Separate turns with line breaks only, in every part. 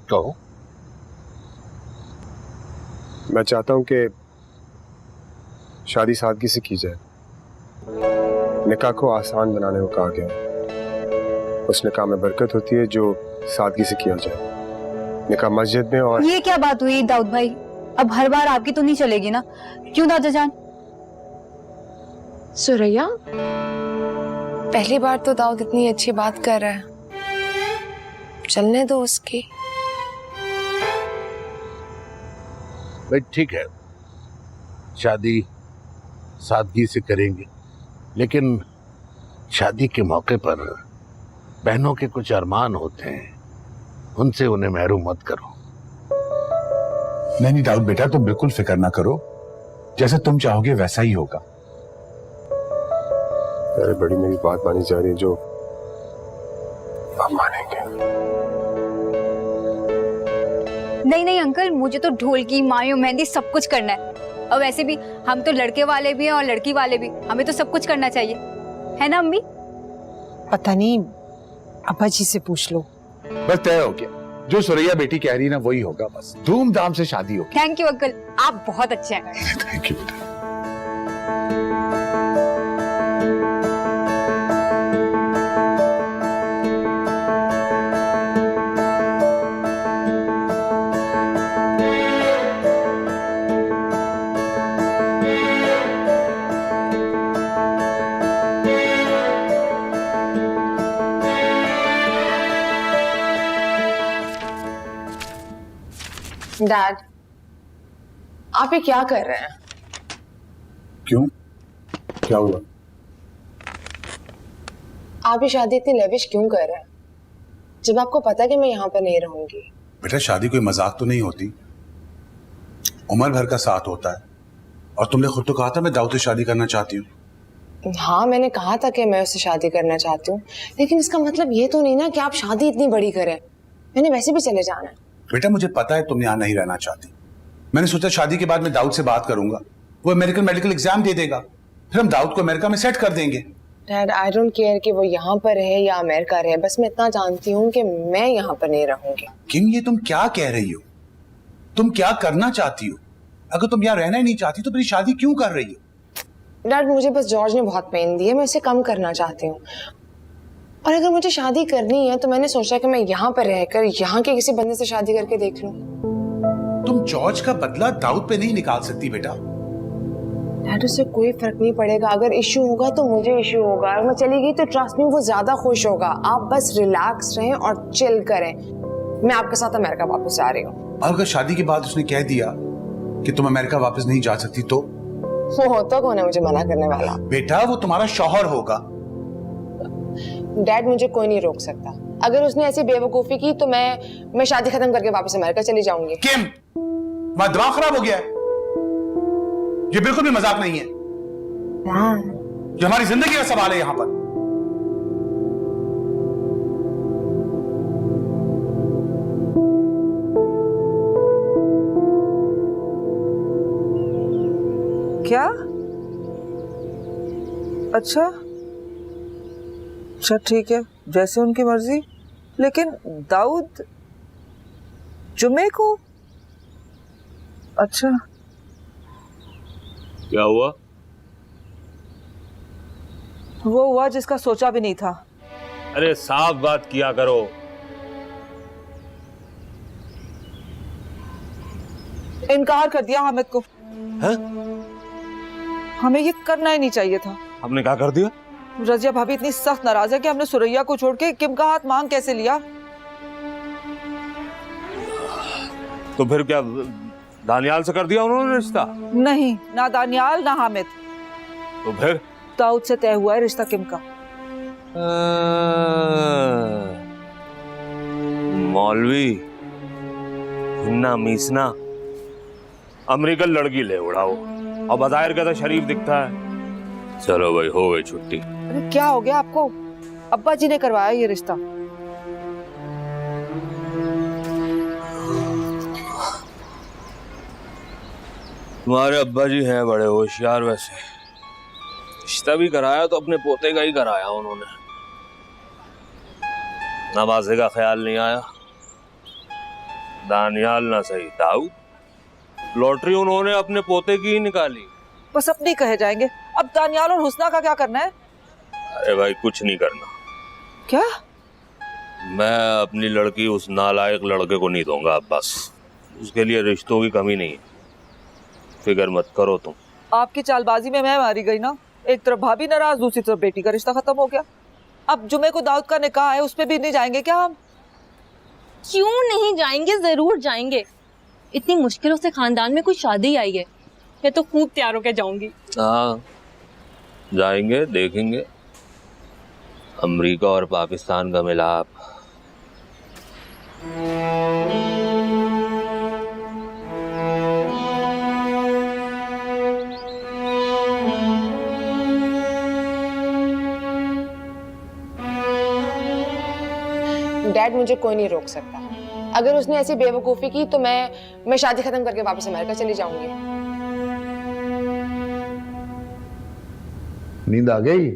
कहो।
मैं चाहता हूं कि शादी सादगी से की जाए। निकाह को आसान बनाने को कहा गया। उस निकाह में बरकत होती है जो सादगी से किया जाए। निकाह मस्जिद में। और
ये क्या बात हुई दाऊद भाई? अब हर बार आपकी तो नहीं चलेगी ना, क्यों दादा जान?
सुरैया, पहली बार तो दाऊद इतनी अच्छी बात कर रहा है, चलने दो उसकी।
भाई ठीक है, शादी सादगी से करेंगे, लेकिन शादी के मौके पर बहनों के कुछ अरमान होते हैं, उनसे उन्हें महरूम मत करो।
नहीं दाऊद बेटा, तुम बिल्कुल फिक्र ना करो, जैसे तुम चाहोगे वैसा ही होगा।
अरे बड़ी मेरी बात मानी जा रही है, जो आप मानेंगे।
नहीं नहीं अंकल, मुझे तो ढोलकी, मायूं, मेहंदी सब कुछ करना है। और वैसे भी हम तो लड़के वाले भी हैं और लड़की वाले भी, हमें तो सब कुछ करना चाहिए, है ना अम्मी?
पता नहीं, अब्बा जी से पूछ लो।
बस तय हो गया, जो सुरैया बेटी कह रही ना वही होगा। बस धूमधाम से शादी होगी।
थैंक यू अंकल, आप बहुत अच्छे हैं।
थैंक यू बेटा।
डैड, आप ये क्या कर रहे हैं?
क्यों, क्या हुआ?
आप ये शादी इतनी लेविश क्यों कर रहे हैं, जब आपको पता है कि मैं यहाँ पर नहीं रहूंगी?
बेटा शादी कोई मजाक तो नहीं होती, उम्र भर का साथ होता है। और तुमने खुद तो कहा था मैं दाऊद से शादी करना चाहती हूँ।
हाँ, मैंने कहा था कि मैं उससे शादी करना चाहती हूँ, लेकिन इसका मतलब ये तो नहीं ना कि आप शादी इतनी बड़ी करें। मैंने वैसे भी चले जाना है।
बेटा मुझे पता है तुम यहाँ नहीं रहना चाहती। मैंने सोचा शादी के बाद मैं दाऊद से बात करूंगा, वो अमेरिकन मेडिकल एग्जाम दे देगा, फिर हम दाऊद को अमेरिका में सेट कर देंगे।
डैड, आई डोंट केयर कि वो यहाँ पर रहे या अमेरिका रहे, बस मैं इतना जानती हूँ कि मैं यहाँ पर नहीं रहूंगी।
किम, ये तुम क्या कह रही हो? तुम क्या करना चाहती हो? अगर तुम यहाँ रहना ही नहीं चाहती तो फिर शादी क्यों कर रही हो?
डैड, मुझे बस जॉर्ज ने बहुत पेन दी है, मैं उसे कम करना चाहती हूँ। और अगर मुझे शादी करनी है तो मैंने सोचा कि मैं यहाँ पर रहकर यहाँ के किसी बंदे से शादी करके देख लूं।
तुम जॉर्ज का बदला दाऊद पे नहीं निकाल सकती बेटा।
डैड, उससे कोई फर्क नहीं पड़ेगा। अगर इश्यू होगा तो मुझे इश्यू होगा। अगर मैं चली गई तो ट्रस्ट मी, वो ज्यादा खुश होगा। आप बस रिलैक्स रहें और चिल करें। मैं आपके साथ अमेरिका वापस जा रही हूँ।
और अगर शादी के बाद उसने कह दिया कि तुम अमेरिका वापस नहीं जा सकती तो?
वो होता कौन है मुझे मना करने वाला?
बेटा वो तुम्हारा शौहर होगा।
डैड, मुझे कोई नहीं रोक सकता। अगर उसने ऐसी बेवकूफी की तो मैं शादी खत्म करके वापस अमेरिका चली जाऊंगी।
किम, तुम्हारा दिमाग खराब हो गया है? ये बिल्कुल भी मजाक नहीं है। ये हमारी जिंदगी का सवाल है यहां पर।
क्या? अच्छा ठीक है, जैसे उनकी मर्जी। लेकिन दाऊद जुमे को? अच्छा,
क्या हुआ?
वो हुआ जिसका सोचा भी नहीं था।
अरे साफ बात किया करो।
इनकार कर दिया हामिद को।
है?
हमें ये करना ही नहीं चाहिए था।
हमने क्या कर दिया?
रजिया भाभी इतनी सख्त नाराज है कि हमने सुरैया को छोड़ के किम का हाथ मांग कैसे लिया।
तो फिर क्या दानियाल से कर दिया उन्होंने रिश्ता?
नहीं, ना दानियाल ना हामिद।
तो फिर
दाऊद से तय हुआ है रिश्ता किम का।
मौलवी हिन्ना मीसना अमेरिकन लड़की ले उड़ाओ और बज़ाहिर का तो शरीफ दिखता है। चलो भाई, हो गई छुट्टी।
अरे क्या हो गया आपको? अब्बा जी ने करवाया ये रिश्ता।
तुम्हारे अब्बा जी हैं बड़े होशियार। वैसे रिश्ता भी कराया तो अपने पोते का ही कराया उन्होंने। नवाजे का ख्याल नहीं आया। दानियाल ना सही, दाऊद। लॉटरी उन्होंने अपने पोते की ही निकाली।
बस अपने कहे जाएंगे। अब दानियाल और हुस्ना का क्या करना है?
अरे भाई कुछ नहीं करना।
क्या?
मैं अपनी लड़की उस नालायक लड़के को नहीं दूंगा। अब बस उसके लिए रिश्तों की कमी नहीं है, फिक्र मत करो तुम।
आपकी चालबाजी में मैं मारी गई ना। एक तरफ भाभी नाराज, दूसरी तरफ बेटी का रिश्ता खत्म हो गया। अब जुमे को दाऊद का निकाह है, उस पे भी नहीं जाएंगे क्या हम?
क्यों नहीं जाएंगे, जरूर जाएंगे। इतनी मुश्किलों से खानदान में कोई शादी आई है, मैं तो खूब तैयार होकर जाऊंगी।
हाँ जाएंगे, देखेंगे अमेरिका और पाकिस्तान का मिलाप।
डैड मुझे कोई नहीं रोक सकता। अगर उसने ऐसी बेवकूफी की तो मैं शादी खत्म करके वापस अमेरिका चली जाऊंगी।
नींद आ गई?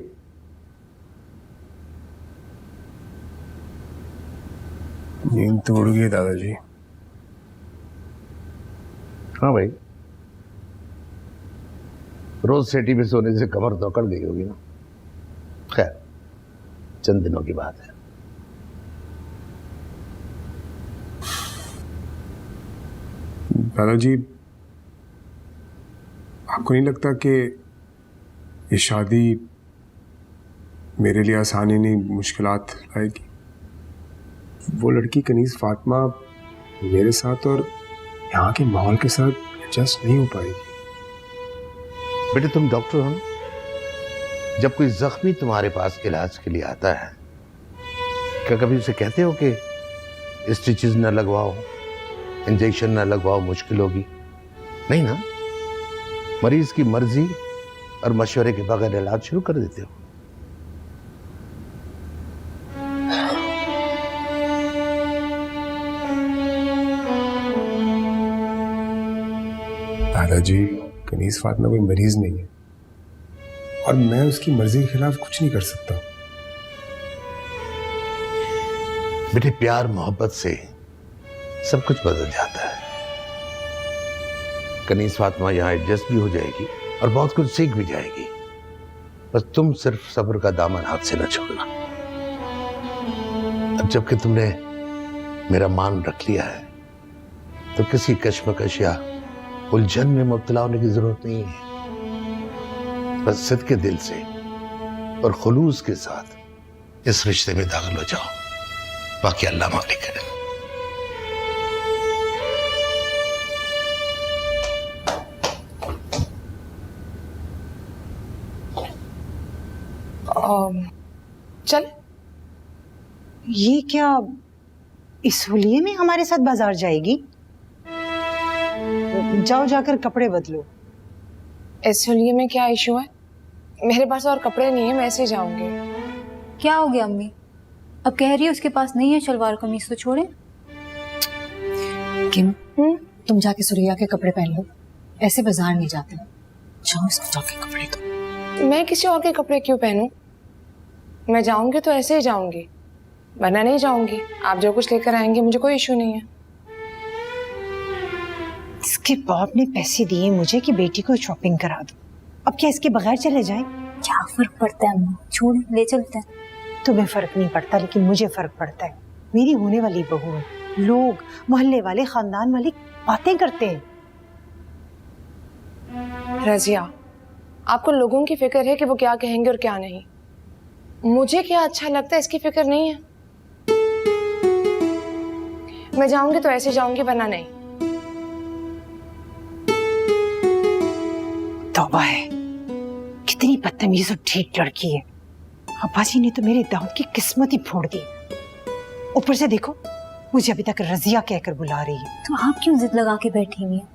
नींद तो उड़ गई दादाजी।
हाँ भाई, रोज सेटी पे सोने से कमर तो अकड़ गई होगी ना। खैर चंद दिनों की बात है।
दादाजी, आपको नहीं लगता कि ये शादी मेरे लिए आसानी नहीं मुश्किलात लाएगी? वो लड़की कनीज फातिमा मेरे साथ और यहाँ के माहौल के साथ एडजस्ट नहीं हो पाएगी।
बेटे तुम डॉक्टर हो ना? जब कोई जख्मी तुम्हारे पास इलाज के लिए आता है, क्या कभी उसे कहते हो कि स्टिचेस न लगवाओ, इंजेक्शन न लगवाओ, मुश्किल होगी? नहीं ना, मरीज की मर्जी और मशवरे के बगैर इलाज शुरू कर देते हो।
दादाजी, कनीज फातिमा कोई मरीज नहीं है और मैं उसकी मर्जी के खिलाफ कुछ नहीं कर सकता।
बेटे प्यार मोहब्बत से सब कुछ बदल जाता है। कनीज फातिमा यहाँ एडजस्ट भी हो जाएगी और बहुत कुछ सीख भी जाएगी। बस तुम सिर्फ सब्र का दामन हाथ से न छोड़ना। अब जबकि तुमने मेरा मान रख लिया है तो किसी कश्मकश या उलझन में मुब्तला होने की जरूरत नहीं है। बस सिद्क़ दिल से और खुलूस के साथ इस रिश्ते में दाखिल हो जाओ, बाकी अल्लाह मालिक है।
चल।
ये क्या इस होलिये में हमारे साथ बाजार जाएगी? जाओ जाकर कपड़े बदलो।
इस होलिये में क्या इशू है? मेरे पास और कपड़े नहीं है, मैं ऐसे जाऊंगी।
क्या हो गया अम्मी? अब कह रही है उसके पास नहीं है शलवार कमीज, तो छोड़े।
किम, तुम जाके सुरैया के कपड़े पहन लो, ऐसे बाजार नहीं जाते। जाओ इसको जाके कपड़े दो।
मैं किसी और के कपड़े क्यों पहनूं? मैं जाऊंगी तो ऐसे ही जाऊंगी, वरना नहीं जाऊंगी। आप जो कुछ लेकर आएंगे मुझे कोई इशू नहीं है।
इसके बाप ने पैसे दिए मुझे कि बेटी को शॉपिंग करा दो, अब क्या इसके बगैर चले जाए?
क्या फर्क पड़ता है अम्मा, छोड़, ले चलते हैं।
तुम्हें फर्क नहीं पड़ता लेकिन मुझे फर्क पड़ता है। मेरी होने वाली बहू है, लोग मोहल्ले वाले खानदान वाले बातें करते हैं।
रजिया, आपको लोगों की फिक्र है कि वो क्या कहेंगे और क्या नहीं। मुझे क्या अच्छा लगता है इसकी फिक्र नहीं है। मैं जाऊंगी तो ऐसे जाऊंगी, वरना नहीं।
तौबा है, कितनी बदतमीज और ढीठ लड़की है। अब्बा जी ने तो मेरे दाऊद की किस्मत ही फोड़ दी। ऊपर से देखो, मुझे अभी तक रजिया कहकर बुला रही है।
तो आप क्यों जिद लगा के बैठी हुई हैं?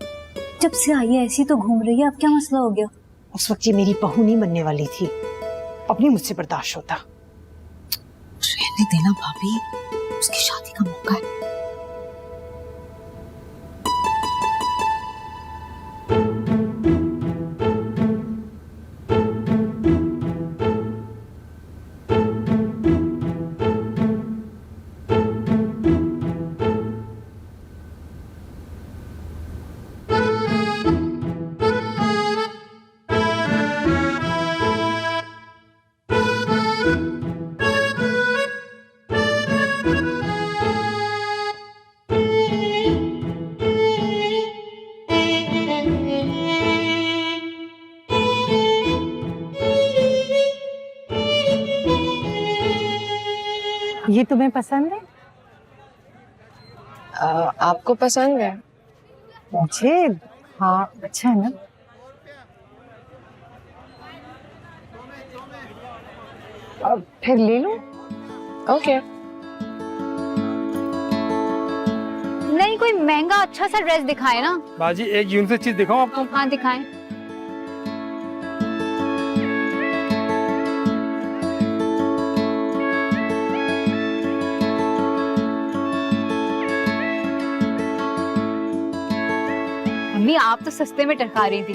जब से आई है ऐसी तो घूम रही है, अब क्या मसला हो गया?
उस वक्त ये मेरी बहू नहीं बनने वाली थी, अब नहीं मुझसे बर्दाश्त होता। रहने देना भाभी, उसकी शादी का मौका है। ये तुम्हें पसंद है?
आपको पसंद है?
मुझे हाँ अच्छा है ना। अब फिर ले लो।
ओके।
नहीं, कोई महंगा अच्छा सा ड्रेस दिखाए ना।
बाजी एक यूनिसेक्स चीज दिखाऊं आपको?
हाँ दिखाएं। मम्मी आप तो सस्ते में टरका रही थी।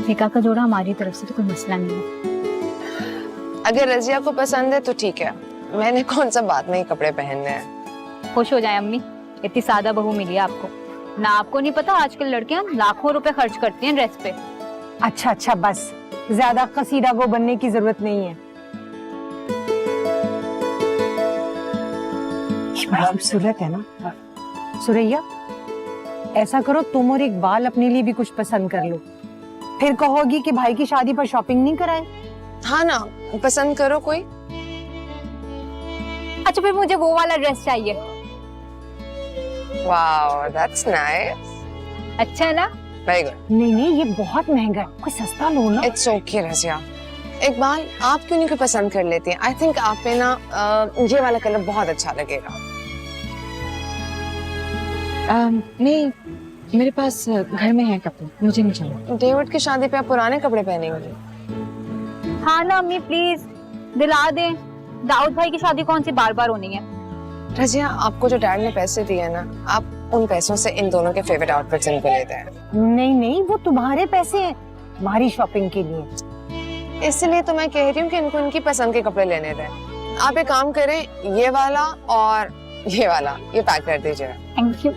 निकाह का जोड़ा हमारी तरफ से तो कोई मसला नहीं है।
अगर रजिया को पसंद है तो ठीक है, मैंने कौन सा बाद में ही कपड़े पहनने हैं।
खुश हो जाए अम्मी, इतनी सादा बहू मिली है आपको। ना आपको नहीं पता आजकल लड़कियां लाखों रुपए खर्च करती हैं ड्रेस पे।
अच्छा अच्छा बस, ज्यादा कसीदा गो बनने की जरूरत नहीं है। ये बड़ा खूबसूरत है ना। सुरैया, ऐसा करो तुम और इकबाल अपने लिए भी कुछ पसंद कर लो, फिर कहोगी कि भाई की शादी पर शॉपिंग नहीं कराए।
हाँ ना, पसंद करो कोई।
अच्छा फिर मुझे वो वाला ड्रेस चाहिए।
Wow, that's nice.
अच्छा है ना?
Very good.
नहीं नहीं, ये बहुत महंगा है, कोई सस्ता लो ना।
It's okay Razia. इकबाल, आप क्यों नहीं कोई पसंद कर लेती हैं? आई थिंक आप पे ना ये वाला कलर बहुत अच्छा लगेगा।
नहीं, मेरे पास घर में है कपड़े, मुझे नहीं चाहिए।
डेविड की शादी पे आप पुराने कपड़े पहनेंगे?
हाँ ना अम्मी, प्लीज दिला दें। दाऊद भाई की शादी कौन सी बार बार होनी है।
रजिया, आपको जो डैड ने पैसे दिए ना, आप उन पैसों से इन दोनों के फेवरेट आउटफिट्स इनको लेते हैं।
नहीं नहीं, वो तुम्हारे पैसे हैं, तुम्हारी शॉपिंग के लिए।
इसलिए तो मैं कह रही हूँ कि इनको इनकी पसंद के कपड़े लेने दें। आप एक काम करें, ये वाला और ये वाला ये पैक कर दीजिए।
Thank you.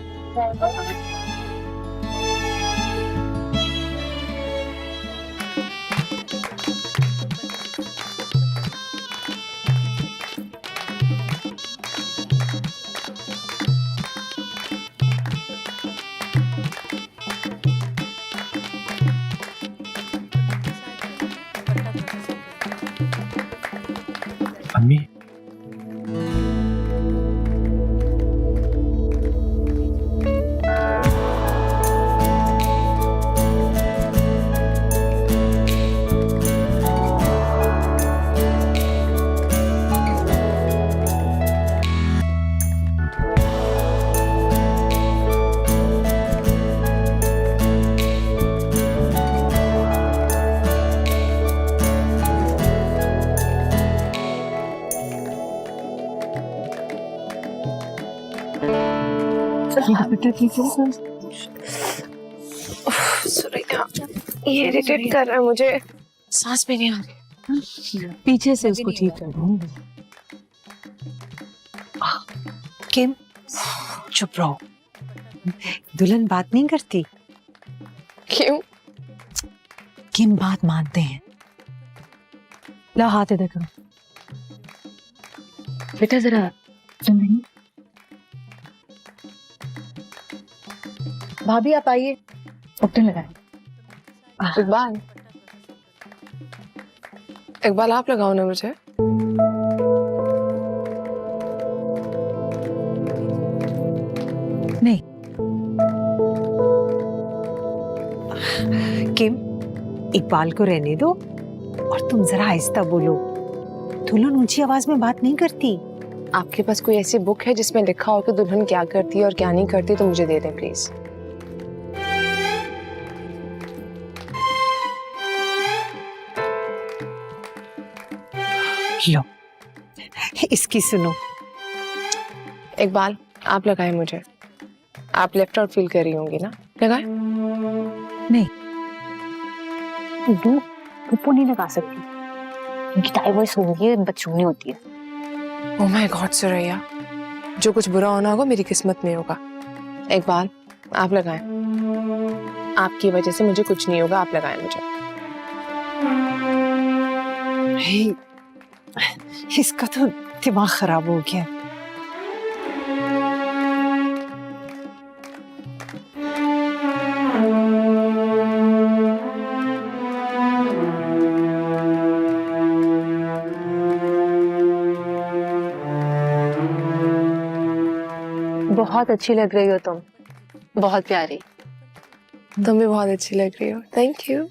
अम्मी
सुरैया, ये इरिटेट कर रहा है मुझे, सांस भी नहीं आ रही।
पीछे से उसको ठीक कर दूंगी।
किम, चुप रहो। दुल्हन बात नहीं करती।
क्यों?
किम बात मानते हैं।
ला हाथ इधर करो बेटा, जरा सुन। भाभी आप आइए, उपटन लगाए।
इकबाल, इकबाल आप लगाओ ना मुझे।
नहीं किम, इकबाल को रहने दो और तुम जरा आहिस्ता बोलो। दुल्हन ऊंची आवाज में बात नहीं करती।
आपके पास कोई ऐसी बुक है जिसमें लिखा हो कि दुल्हन क्या करती है और क्या नहीं करती, तो मुझे दे दें प्लीज।
लो, इसकी सुनो।
इकबाल, आप लगाए मुझे। आप लेफ्ट आउट फील कर रही होंगी ना? लगाए?
नहीं,
पुप्पो नहीं लगा सकती, उनकी डाइवर्स होगी है, बदचूनी होती है।
ओह माय गॉड सुरैया, जो कुछ बुरा होना होगा मेरी किस्मत में होगा। इकबाल, आप लगाएं। आपकी वजह से मुझे कुछ नहीं होगा, आप लगाएं मुझे।
इसका तो दिमाग खराब हो गया।
बहुत अच्छी लग रही हो तुम।
बहुत प्यारी।
तुम भी बहुत अच्छी लग रही हो। Thank you.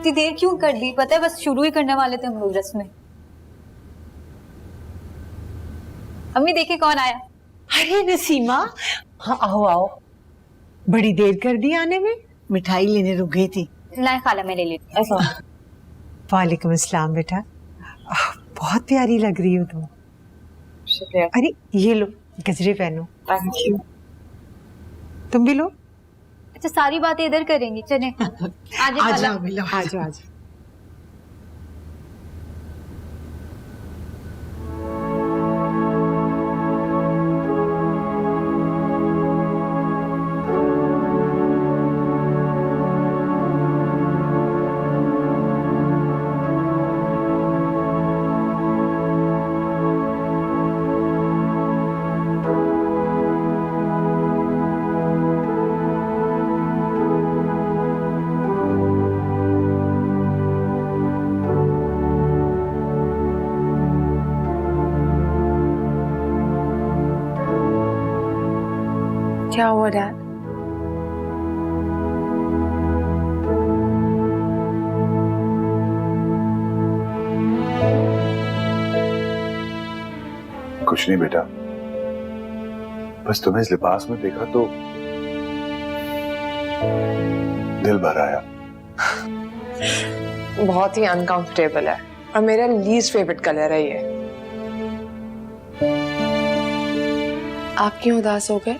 इतनी देर क्यों कर दी? पता है बस शुरू ही करने वाले थे हम लोग रस्में। अम्मी देखिए कौन आया।
अरे नसीमा, हाँ आओ आओ। बड़ी देर कर दी आने में, मिठाई लेने रुक गई थी।
लाए खाला मैं ले लेती हूँ।
वालेकुम अस्सलाम बेटा, बहुत प्यारी लग रही हो तुम।
शुक्रिया।
अरे ये लो गजरे पहनो।
Thank you.
तुम भी लो।
अच्छा सारी बातें इधर करेंगी, चले आज
आ जाओ मिलो, आ जाओ आ जाओ।
क्या हुआ डैड?
कुछ नहीं बेटा, बस तुम्हें इस लिबास में देखा तो दिल भर आया।
बहुत ही अनकंफर्टेबल है और मेरा लीस्ट फेवरेट कलर है ये। आप क्यों उदास हो गए?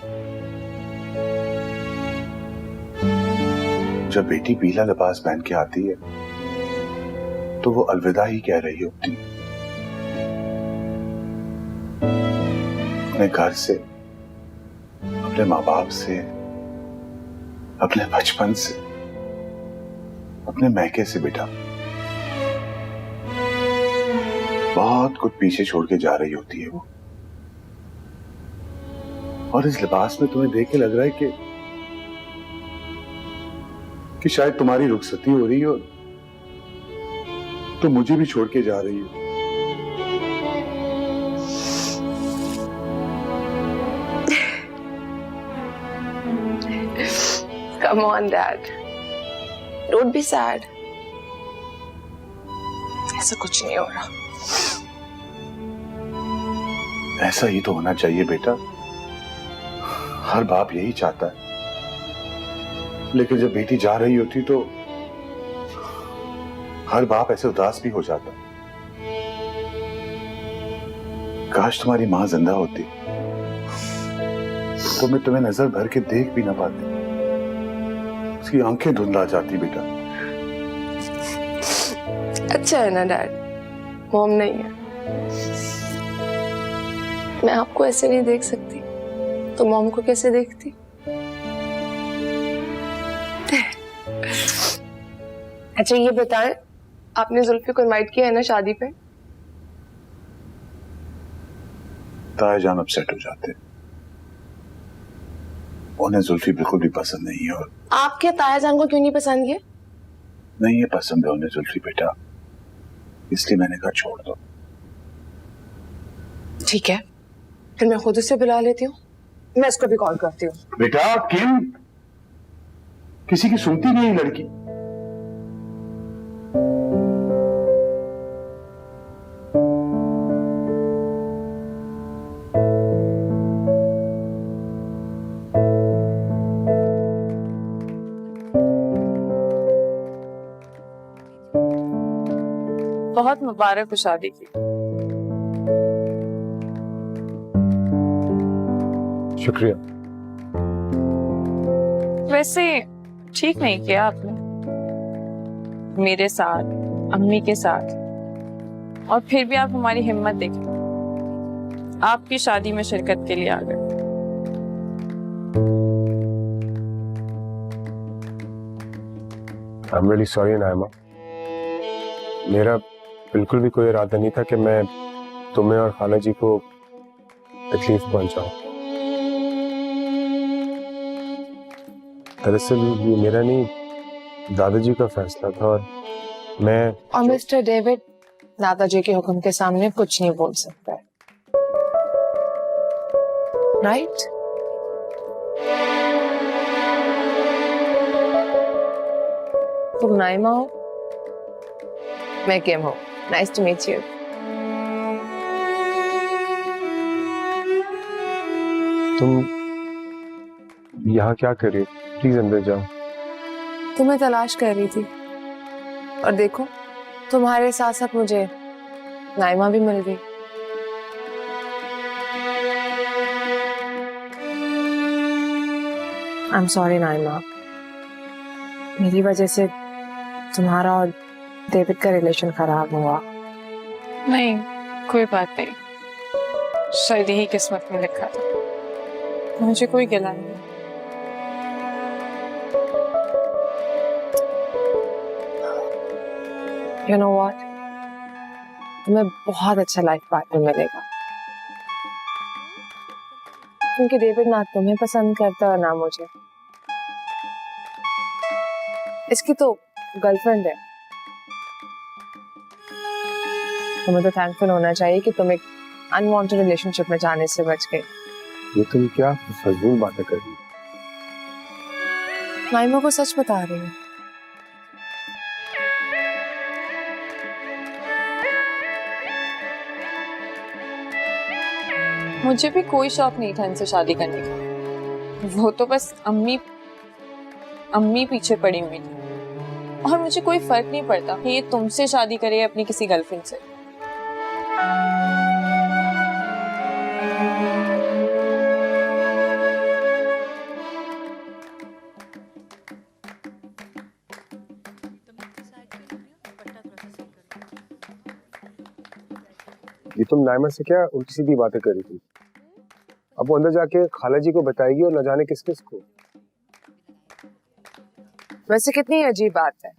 जब बेटी पीला लिबास पहन के आती है तो वो अलविदा ही कह रही होती है, अपने घर से, अपने माँ बाप से, अपने बचपन से, अपने मैके से। बेटा बहुत कुछ पीछे छोड़ के जा रही होती है वो, और इस लिबास में तुम्हें देख के लग रहा है कि शायद तुम्हारी रुखसती हो रही हो तो मुझे भी छोड़ के जा रही हो।
Come on, Dad. Don't be sad. ऐसा कुछ नहीं हो रहा।
ऐसा ही तो होना चाहिए बेटा, हर बाप यही चाहता है। लेकिन जब बेटी जा रही होती तो हर बाप ऐसे उदास भी हो जाता। काश तुम्हारी मां जिंदा होती तो मैं तुम्हें नजर भर के देख भी ना पाती, उसकी आंखें धुंधला जाती। बेटा
अच्छा है ना डैड, मॉम नहीं है। मैं आपको ऐसे नहीं देख सकती तो मॉम को कैसे देखती? अच्छा ये बताएं, आपने जुल्फी को इनवाइट किया है ना शादी पे?
तायाजान अपसेट हो जाते, उन्हें जुल्फी बिल्कुल भी पसंद नहीं है। और
आपके तायाजान को क्यों नहीं पसंद है?
नहीं है पसंद है उन्हें जुल्फी बेटा, इसलिए मैंने कहा छोड़ दो।
ठीक है, फिर मैं खुद उसे बुला लेती हूँ। मैं इसको भी कॉल करती हूँ।
बेटा किम, किसी की सुनती नहीं लड़की।
बहुत मुबारक हो शादी की।
शुक्रिया।
वैसे ठीक नहीं किया आपने, मेरे साथ, अम्मी के साथ, और फिर भी आप हमारी हिम्मत देखें, आपकी शादी में शिरकत के लिए आ गए।
I am really sorry Nayma, मेरा बिल्कुल भी कोई इरादा नहीं था कि मैं तुम्हें और खाला जी को तकलीफ पहुंचाऊं। दरअसल ये मेरा नहीं, दादाजी का फैसला था और मैं
और मिस्टर डेविड दादाजी के हुक्म के सामने कुछ नहीं बोल सकता है, राइट? तुम नाइमा हो, मैं किम हूँ। Nice to meet you.
तुम यहाँ क्या कर रही हो? प्लीज अंदर जाओ।
तुम्हें तलाश कर रही थी और देखो तुम्हारे साथ साथ मुझे नाइमा भी मिल गई। आई एम सॉरी नाइमा, मेरी वजह से तुम्हारा और डेविड का रिलेशन खराब हुआ।
नहीं, कोई बात नहीं, शायद यही किस्मत में लिखा था। मुझे कोई गिला नहीं।
You know what? तुम्हें बहुत अच्छा लाइफ पार्टनर मिलेगा, क्योंकि डेविड ना तुम्हें पसंद करता और ना मुझे। इसकी तो गर्लफ्रेंड है। तुम्हें तो थैंकफुल होना चाहिए कि तुम एक अनवांटेड रिलेशनशिप में जाने से बच गए।
ये तुम क्या फजूल बातें कर रही हो?
नाइमा को सच बता रही हूँ।
मुझे भी कोई शौक नहीं था इनसे शादी करने का। वो तो बस अम्मी पीछे पड़ी हुई थी, और मुझे कोई फर्क नहीं पड़ता कि ये तुमसे शादी करे या अपनी किसी गर्लफ्रेंड से।
ये तुम नाइमा से क्या उल्टी सीधी बातें कर रही थी? अब वो अंदर जाके खाला जी को बताएगी और न जाने किस किस को।
वैसे कितनी अजीब बात है,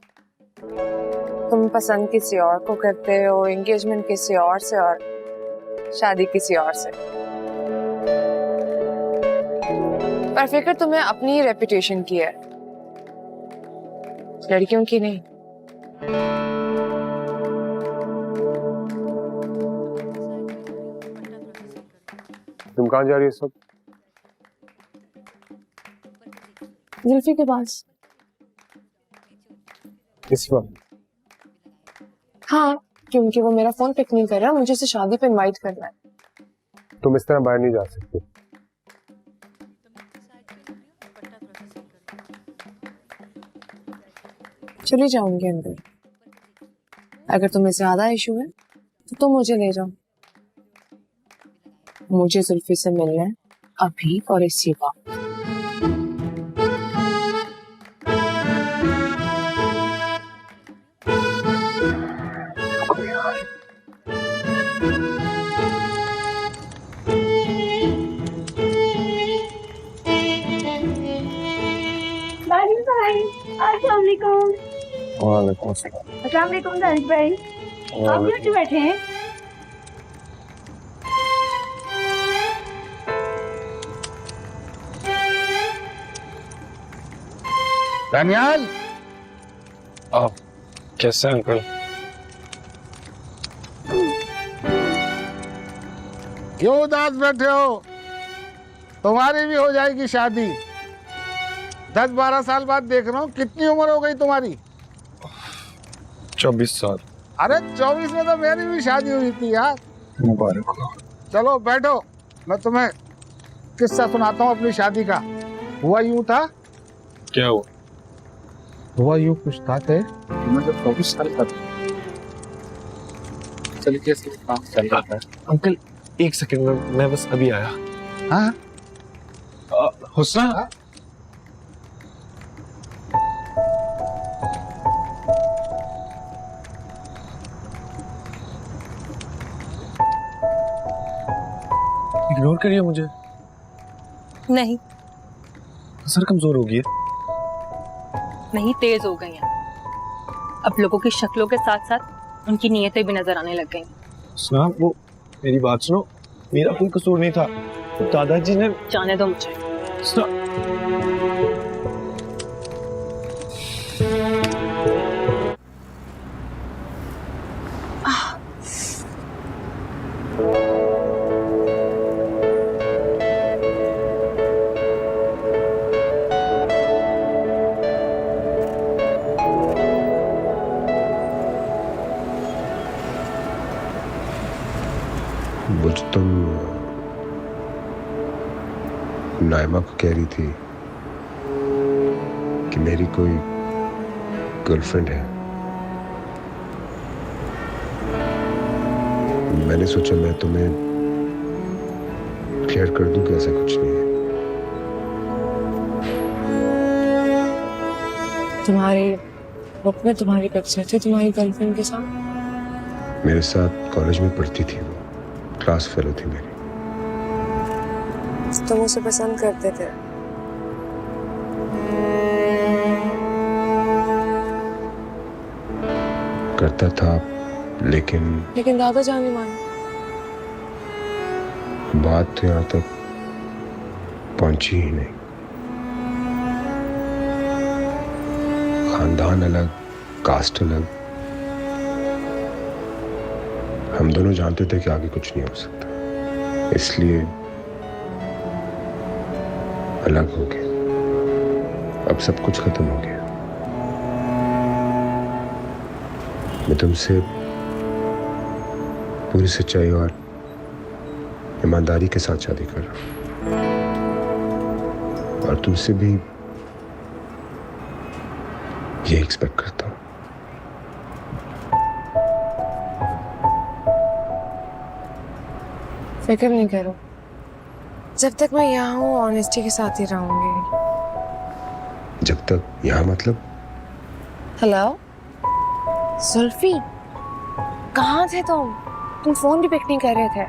तुम पसंद किसी और को करते हो, एंगेजमेंट किसी और से और शादी किसी और से। पर फिक्र तुम्हें अपनी ही रेपुटेशन की है, लड़कियों की नहीं।
तुम कहाँ जा रही हो सब?
जुल्फी के पास।
इस वक्त?
हाँ, क्योंकि वो मेरा फोन पिक नहीं कर रहा, मुझे उसे शादी पे इनवाइट करना है।
तुम इस तरह बाहर नहीं जा सकते।
चली जाऊंगी अंदर। अगर तुम्हें ज्यादा इशू है तो तुम मुझे ले जाओ। मुझे जुल्फी से मिलना है अभी और इसी वक्त।
वालेकुम
दानिश भाई, आप क्यों बैठे हैं?
दानियाल,
आप कैसे हैं अंकल?
क्यों उदास बैठे हो? तुम्हारी भी हो जाएगी शादी। 10-12 साल बाद देख रहा हूँ। कितनी उम्र हो गई तुम्हारी?
24 साल।
अरे 24 में तो मेरी भी शादी हुई थी यार।
मुबारक हो।
चलो बैठो, मैं तुम्हें किस्सा सुनाता हूँ अपनी शादी का। हुआ यूं था।
क्या हुआ?
हुआ यूं कुछ था कि मैं जब 24 साल का था, तरीके से काम चल रहा था।
अंकल एक सेकंड में, मैं बस अभी आया।
हाँ
हुस्ना,
हाँ?
इग्नोर करिए मुझे।
नहीं
सर कमजोर हो गई है।
नहीं, तेज हो गई हैं। अब लोगों की शक्लों के साथ साथ उनकी नीयतें भी नजर आने लग गई।
सुना, वो मेरी बात सुनो, मेरा कोई कसूर नहीं था। दादाजी ने।
जाने दो मुझे।
सुना,
मुझ तुम नाइमा को कह रही थी कि मेरी कोई गर्लफ्रेंड है। मैंने सोचा मैं तुम्हें क्लियर कर दूं कि ऐसा कुछ नहीं है।
तुम्हारी बुक में तुम्हारी पिक्चर थी तुम्हारी गर्लफ्रेंड के साथ?
मेरे साथ कॉलेज में पढ़ती थी वो, क्लास फेलो थी मेरी।
तुम उसे पसंद करते थे?
करता था, लेकिन
दादा जान नहीं मानी।
बात तो यहाँ तक पहुंची ही नहीं। खानदान अलग, कास्ट अलग। हम दोनों जानते थे कि आगे कुछ नहीं हो सकता, इसलिए अलग हो गए। अब सब कुछ खत्म हो गया। मैं तुमसे पूरी सच्चाई और ईमानदारी के साथ शादी कर रहा हूं, और तुमसे भी ये एक्सपेक्ट करता हूं।
फिक्र नहीं करो, जब तक मैं यहाँ हूँ ऑनेस्टी के साथ ही रहूंगी।
जब तक यहाँ मतलब?
हेलो जुल्फी, कहाँ थे तुम फोन भी पिक नहीं कर रहे थे।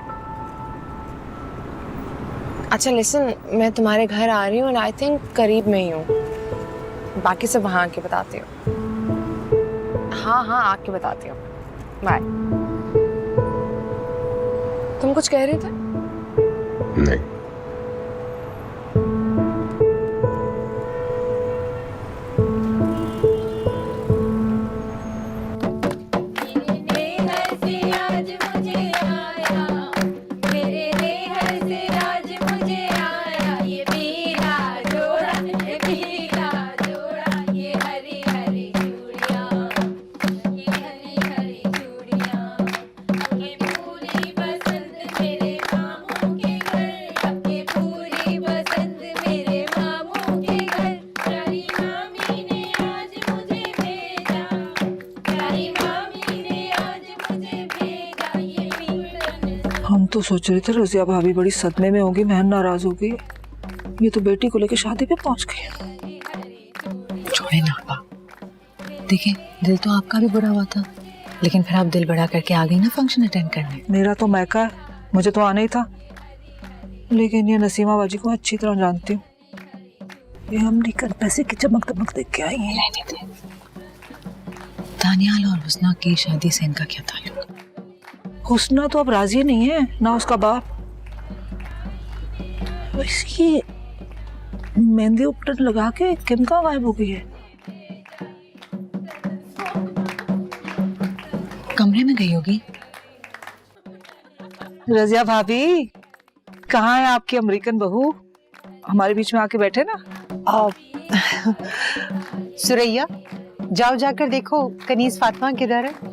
अच्छा लिसन, मैं तुम्हारे घर आ रही हूँ और आई थिंक करीब में ही हूँ। बाकी सब वहाँ आके बताती हूँ। हाँ आके बताती हूँ। बाय। तुम कुछ कह रहे थे?
नहीं।
हम तो सोच रहे थे रजिया भाभी बड़ी सदमे में होगी, बहन नाराज होगी। ये तो बेटी को लेकर शादी पे पहुंच गई।
छोड़े ना आपा, देखिए दिल तो आपका भी बुरा हुआ था, लेकिन फिर आप दिल बड़ा करके आ गई ना फंक्शन अटेंड करने।
मेरा तो मैका है, मुझे तो आना ही था, लेकिन ये नसीमा बाजी को अच्छी तरह जानती हूँ। ये हम निकल पैसे की चमक दमक देख के आई है।
रहने दे, दानियाल और हुस्ना की शादी से इनका क्या ताल्लुक?
हुस्ना तो अब राजी नहीं है, ना उसका बाप। इसकी मेहंदी उपटन लगा के किम कहाँ गायब हो गई है?
कमरे में गई होगी।
रजिया भाभी, कहाँ है आपकी अमेरिकन बहू? हमारे बीच में आके बैठे ना।
सुरैया, जाओ जाकर देखो कनीज फातिमा किधर है।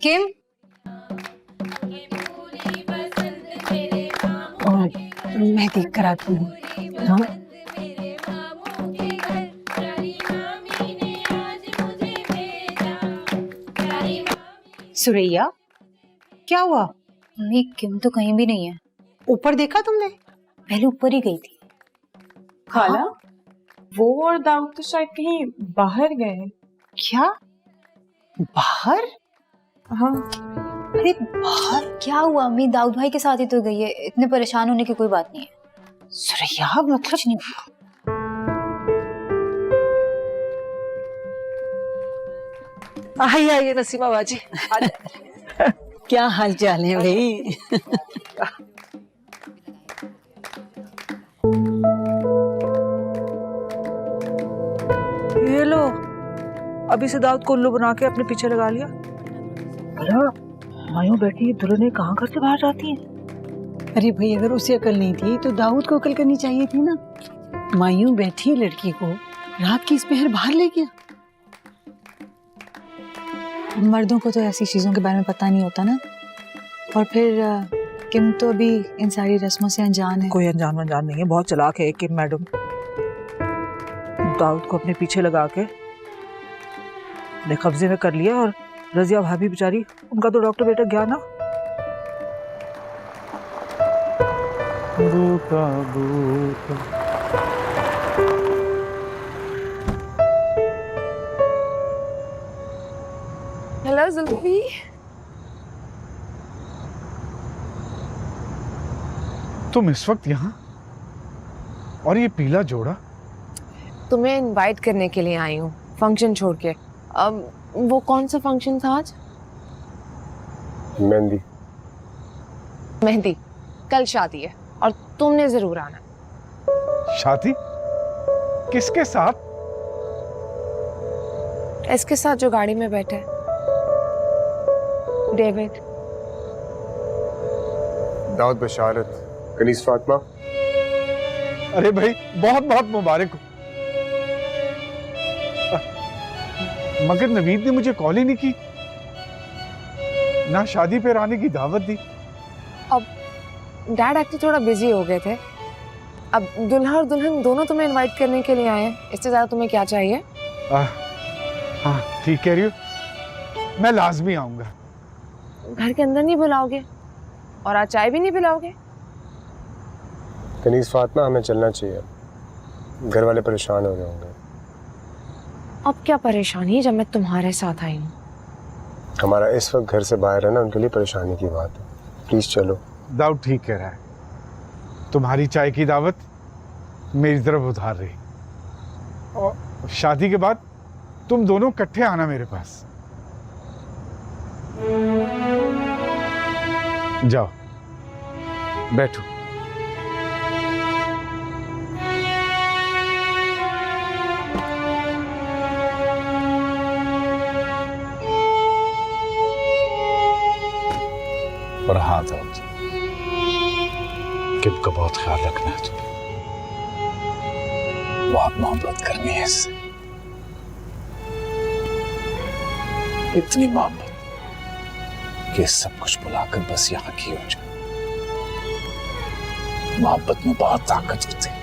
किम,
मैं देख कर आती हूँ। हाँ? सुरैया, क्या हुआ?
मम्मी किम तो कहीं भी नहीं है।
ऊपर देखा तुमने?
पहले ऊपर ही गई थी।
खाला, वो और दाऊद तो शायद कहीं बाहर गए हैं।
क्या बाहर?
हाँ।
अरे बाहर
क्या हुआ अम्मी? दाऊद भाई के साथ ही तो गई है, इतने परेशान होने की कोई बात नहीं है।
सुरैया मतलब
नहीं।
आइए आइए नसीमा बाजी।
क्या हाल चाल है भाई?
ये लो, अभी से दाऊद को उल्लू बना के अपने पीछे लगा लिया। मायूं बैठी दुल्हने कहाँ घर से बाहर जाती है?
अरे भाई, अगर उसे अकल नहीं थी तो दाऊद को अकल करनी चाहिए थी ना। मायूं बैठी लड़की को रात की इस पहर बाहर ले गया।
मर्दों को तो ऐसी चीजों के बारे में पता नहीं होता ना। और फिर किम तो अभी इन सारी रस्मों से अनजान है।
कोई अनजान नहीं है, बहुत चालाक है किम मैडम। दाऊद को अपने पीछे लगा के ने कब्जे में कर लिया। और रजिया भाभी बेचारी, उनका तो डॉक्टर बेटा गया ना।
हेलो जुल्फी।
तुम इस वक्त यहाँ और ये पीला जोड़ा?
तुम्हें इनवाइट करने के लिए आई हूँ, फंक्शन छोड़ के। अब वो कौन सा फंक्शन था आज?
मेहंदी।
मेहंदी। कल शादी है और तुमने जरूर आना।
शादी? किसके साथ?
इसके साथ जो गाड़ी में बैठे, डेविड।
दाऊद बशारत, कनीज फातिमा।
अरे भाई, बहुत बहुत मुबारक हो। मगर नवीद ने मुझे कॉल ही नहीं की, ना शादी पे आने की दावत दी।
अब डैड एक्चुअली थोड़ा बिजी हो गए थे। अब दुल्हा और दुल्हन दोनों तुम्हें इनवाइट करने के लिए आए हैं, इससे ज्यादा तुम्हें क्या चाहिए?
हाँ ठीक कह रही हो, मैं लाजमी आऊंगा।
घर के अंदर नहीं बुलाओगे और आज चाय भी नहीं पिलाओगे?
कनीज फातिमा, हमें चलना चाहिए, घर वाले परेशान हो रहे होंगे।
अब क्या परेशानी जब मैं तुम्हारे साथ आई हूँ?
हमारा इस वक्त घर से बाहर रहना उनके लिए परेशानी की बात है। प्लीज चलो।
दाऊद ठीक कह रहा है, तुम्हारी चाय की दावत मेरी तरफ उधार रही। और शादी के बाद तुम दोनों इकट्ठे आना मेरे पास। जाओ बैठो।
और हाँ दाऊद, किम का बहुत ख्याल रखना है तुम्हें। बहुत मोहब्बत करनी है इससे, इतनी मोहब्बत कि सब कुछ बुलाकर बस यहाँ की हो जाए। मोहब्बत में बहुत ताकत होती है,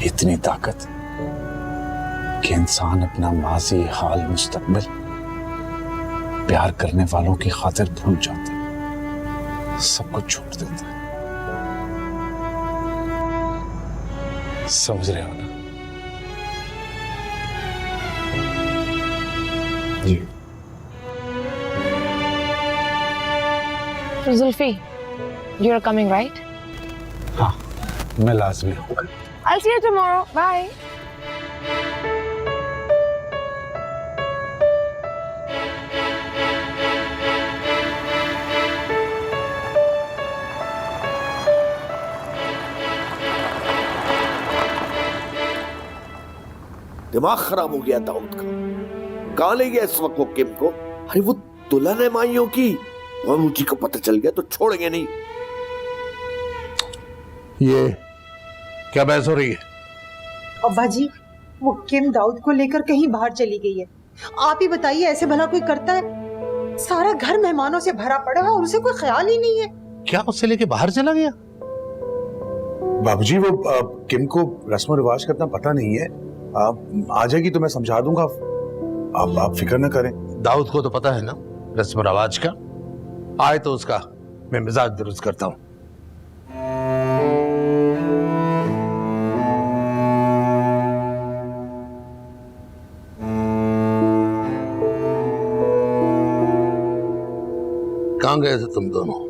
इतनी ताकत कि इंसान अपना माजी, हाल, मुस्तकबिल प्यार करने वालों की खातिर भूल जाता है, सब कुछ छोड़ देता है। समझ रहे हो ना? जी।
Zulfi, you are coming, right?
हाँ, मैं लाजमी आऊंगा।
I'll see you tomorrow. Bye.
दिमाग खराब हो गया दाऊद का। कहाँ ले गया इस वक्त वो किम को? अरे वो दुल्हन है माइयों की, और मुझे को पता चल गया तो छोड़ेंगे नहीं। ये क्या बहस हो रही है?
अब्बा जी, वो किम दाऊद को लेकर कहीं बाहर चली गई है। आप ही बताइए, ऐसे भला कोई करता है? सारा घर मेहमानों से भरा पड़ा है और उसे कोई ख्याल ही नहीं है।
क्या उसे लेके बाहर चला गया?
बाबूजी, वो किम को रस्म रिवाज का इतना पता नहीं है। आप आ जाएगी तो मैं समझा दूंगा, आप फिक्र न करें।
दाऊद को तो पता है ना रस्म रिवाज का। आए तो उसका मैं मिजाज दुरुस्त करता हूं। कहां गए थे तुम दोनों?